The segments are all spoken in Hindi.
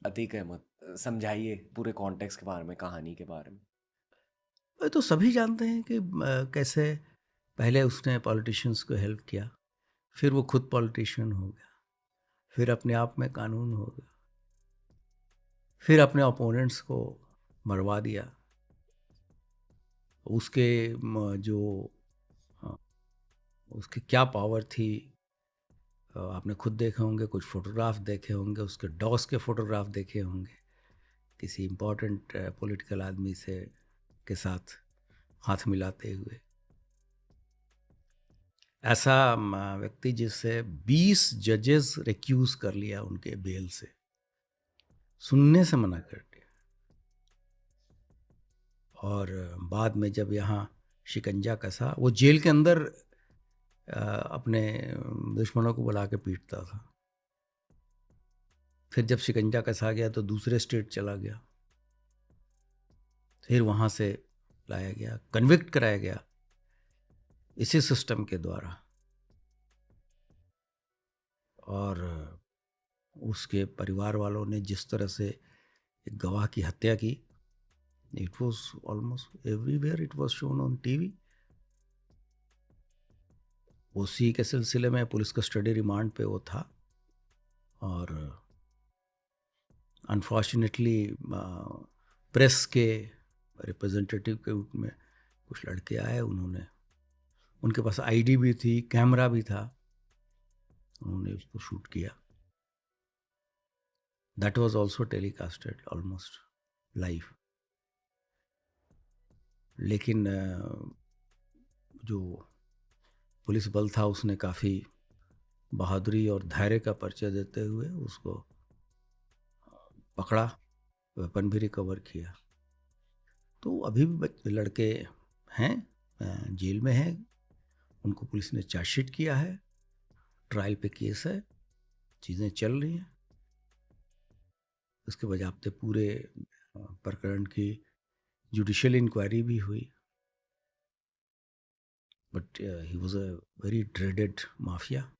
अतीक अहमद, समझाइए पूरे कॉन्टेक्स्ट के बारे में, कहानी के बारे में। वो तो सभी जानते हैं कि कैसे पहले उसने पॉलिटिशियंस को हेल्प किया, फिर वो खुद पॉलिटिशियन हो गया, फिर अपने आप में कानून हो गया, फिर अपने ओपोनेंट्स को मरवा दिया। उसके जो उसकी क्या पावर थी, आपने खुद देखे होंगे, कुछ फोटोग्राफ देखे होंगे, उसके डॉस के फोटोग्राफ देखे होंगे, किसी इम्पोर्टेंट पॉलिटिकल आदमी से के साथ हाथ मिलाते हुए। ऐसा व्यक्ति जिससे 20 जजेस रिक्यूज कर लिया उनके बेल से, सुनने से मना कर दिया। और बाद में जब यहाँ शिकंजा कसा, वो जेल के अंदर अपने दुश्मनों को बुला के पीटता था। फिर जब शिकंजा कसा गया तो दूसरे स्टेट चला गया, फिर वहाँ से लाया गया, कन्विक्ट कराया गया इसी सिस्टम के द्वारा। और उसके परिवार वालों ने जिस तरह से एक गवाह की हत्या की, it was almost everywhere, it was shown on TV. उसी के सिलसिले में पुलिस कस्टडी रिमांड पे वो था। और अनफॉर्चुनेटली प्रेस के रिप्रेजेंटेटिव के रूप में कुछ लड़के आए, उन्होंने, उनके पास आईडी भी थी, कैमरा भी था, उन्होंने उसको शूट किया। That was also telecasted almost live. लेकिन जो पुलिस बल था उसने काफ़ी बहादुरी और धैर्य का परिचय देते हुए उसको पकड़ा, वेपन भी रिकवर किया। तो अभी भी लड़के हैं, जेल में हैं, उनको पुलिस ने चार्जशीट किया है, ट्रायल पे केस है, चीज़ें चल रही हैं। उसके बजाबते पूरे प्रकरण की जुडिशियल इंक्वायरी भी हुई। But he was a very dreaded mafia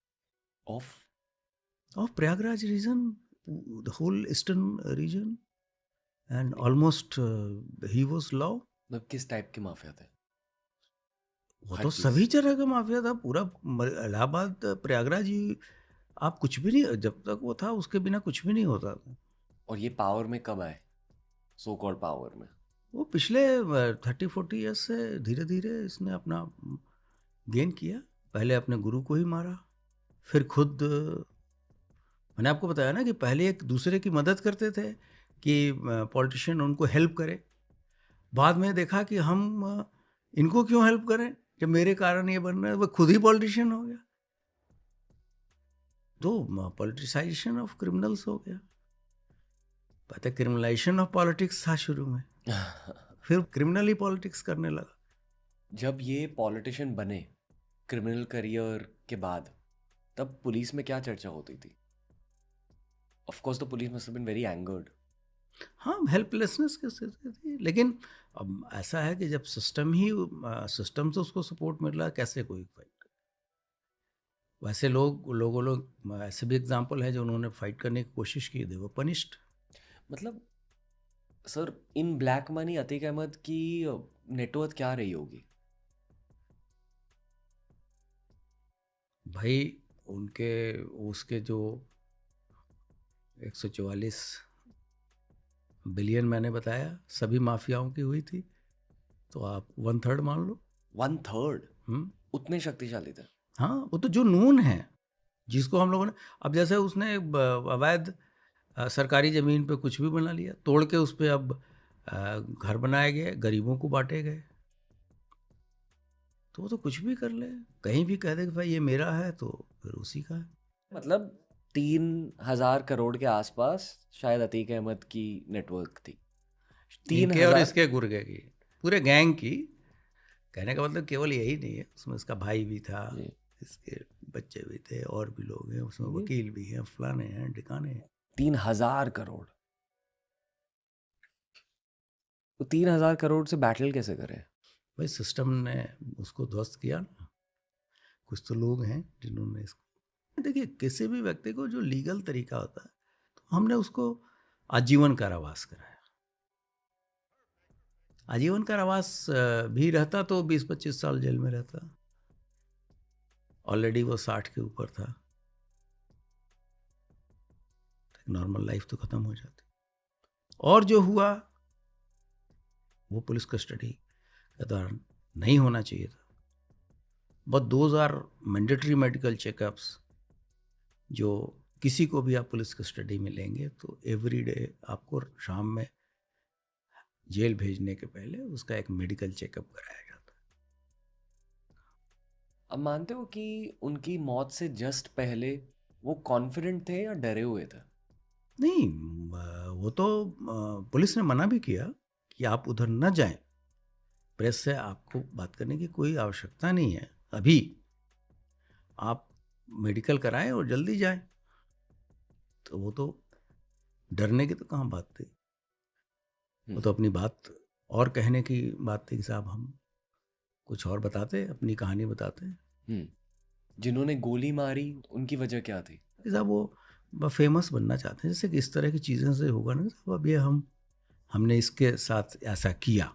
of of Prayagraj region, the whole eastern region, and almost he was law. मतलब किस टाइप के माफिया थे? वो हर तो चीज। सभी तरह का माफिया था, पूरा इलाहाबाद प्रयागराज ही। आप कुछ भी नहीं, जब तक वो था उसके बिना कुछ भी नहीं होता था। और ये पावर में कब आए? सो कॉल्ड पावर में? वो पिछले 30-40 ईयर्स से धीरे धीरे इसने अपना गेन किया। पहले अपने गुरु को ही मारा, फिर खुद मैंने आपको बताया ना कि पहले एक दूसरे की मदद करते थे कि पॉलिटिशियन उनको हेल्प करे। बाद में देखा कि हम इनको क्यों हेल्प करें, जब मेरे कारण ये बन रहा है, वो खुद ही पॉलिटिशियन हो गया। तो पॉलिटिसाइजेशन ऑफ क्रिमिनल्स हो गया। पता, क्रिमिनलाइजेशन ऑफ पॉलिटिक्स था शुरू में, फिर क्रिमिनल ही पॉलिटिक्स करने लगा। जब ये पॉलिटिशियन बने क्रिमिनल करियर के बाद, तब पुलिस में क्या चर्चा होती थी? Of course the police must have been very angered. हाँ, हेल्पलेसनेस की स्थिति थी। लेकिन अब ऐसा है कि जब सिस्टम से उसको सपोर्ट मिल रहा है, कैसे कोई फाइट करे? वैसे लोग ऐसे भी एग्जाम्पल है जो उन्होंने फाइट करने की कोशिश की, दे वो पनिश्ड। मतलब सर, इन ब्लैक मनी अतीक अहमद की नेटवर्थ क्या रही होगी? भाई, उनके उसके जो 144 बिलियन मैंने बताया सभी माफियाओं की हुई थी, तो आप 1/3 मान लो। 1/3? हम्म। उतने शक्तिशाली थे? हाँ, वो तो जो नून है, जिसको हम लोगों ने, अब जैसे उसने अवैध सरकारी ज़मीन पे कुछ भी बना लिया, तोड़ के उस पे अब घर बनाए गए, गरीबों को बांटे गए। तो वो तो कुछ भी कर ले, कहीं भी कह दे कि भाई ये मेरा है, तो फिर उसी का है। मतलब 3,000 करोड़ के आसपास शायद अतीक अहमद की नेटवर्क थी। तीन इनके और हजार इसके गुर्गे की, पूरे गैंग की। कहने का मतलब केवल यही नहीं है, उसमें इसका भाई भी था, जी। इसके बच्चे भी थे, और भी लोग हैं उसमें, ये वकील भी हैं, फलाने हैं, ढिकाने हैं। 3,000 करोड़, तो 3,000 करोड़ से बैटल कैसे करें? भाई सिस्टम ने उसको ध्वस्त किया ना। कुछ तो लोग हैं जिन्होंने इसको, देखिए, किसी भी व्यक्ति को जो लीगल तरीका होता है, तो हमने उसको आजीवन कारावास कराया। आजीवन कारावास भी रहता तो 20-25 साल जेल में रहता। ऑलरेडी वो 60 के ऊपर था। नॉर्मल लाइफ तो खत्म हो जाती। और जो हुआ वो पुलिस कस्टडी के दौरान नहीं होना चाहिए था। But those are mandatory medical checkups जो किसी को भी आप पुलिस कस्टडी में लेंगे तो एवरी डे आपको शाम में जेल भेजने के पहले उसका एक मेडिकल चेकअप कराया जाता है। अब मानते हो कि उनकी मौत से जस्ट पहले वो कॉन्फिडेंट थे या डरे हुए थे? नहीं, वो तो पुलिस ने मना भी किया कि आप उधर न जाएं, प्रेस से आपको बात करने की कोई आवश्यकता नहीं है, अभी आप मेडिकल कराएं और जल्दी जाएं। तो वो तो डरने की तो कहाँ बात थी, वो तो अपनी बात और कहने की बात थी कि साहब हम कुछ और बताते, अपनी कहानी बताते। जिन्होंने गोली मारी उनकी वजह क्या थी? कि साहब वो फेमस बनना चाहते हैं, जैसे कि इस तरह की चीज़ों से होगा ना साहब, अब ये हमने इसके साथ ऐसा किया,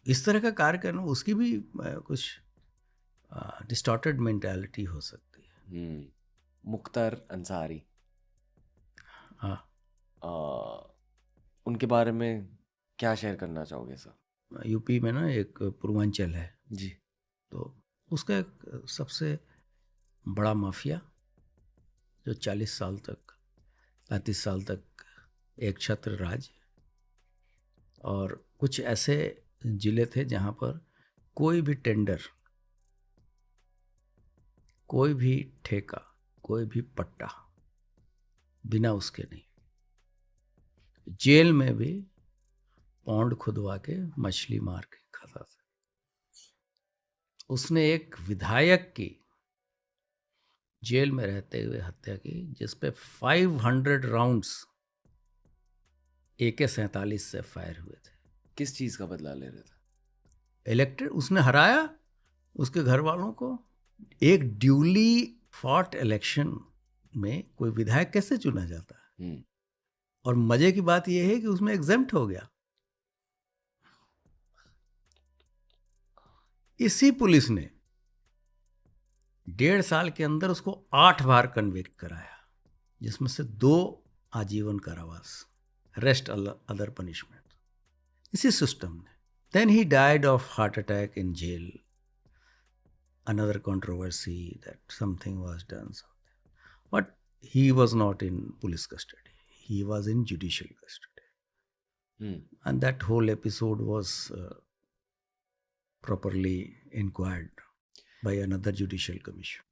इस तरह का कार्य करना, उसकी भी कुछ डिस्टॉर्टेड मेंटालिटी हो सकती है। मुख्तार अंसारी, हाँ, उनके बारे में क्या शेयर करना चाहोगे सर? यूपी में ना एक पूर्वांचल है जी। तो उसका एक सबसे बड़ा माफिया जो 40 साल तक 35 साल तक एक छत्र राज, और कुछ ऐसे जिले थे जहाँ पर कोई भी टेंडर, कोई भी ठेका, कोई भी पट्टा बिना उसके नहीं। जेल में भी पौंड खुदवा के मछली मार के खाता था। उसने एक विधायक की जेल में रहते हुए हत्या की, जिसपे 500 राउंड्स AK-47 से फायर हुए थे। किस चीज का बदला ले रहे थे? इलेक्टेड, उसने हराया उसके घर वालों को। एक ड्यूली फॉट इलेक्शन में कोई विधायक कैसे चुना जाता है? और मजे की बात यह है कि उसमें एग्जेम्प्ट हो गया। इसी पुलिस ने 1.5 साल के अंदर उसको 8 बार कन्विक्ट कराया, जिसमें से 2 आजीवन कारावास, रेस्ट अदर पनिशमेंट, इसी सिस्टम ने। Then he died of heart attack in jail. Another controversy that something was done, but he was not in police custody, he was in judicial custody. And that whole episode was properly inquired by another judicial commission.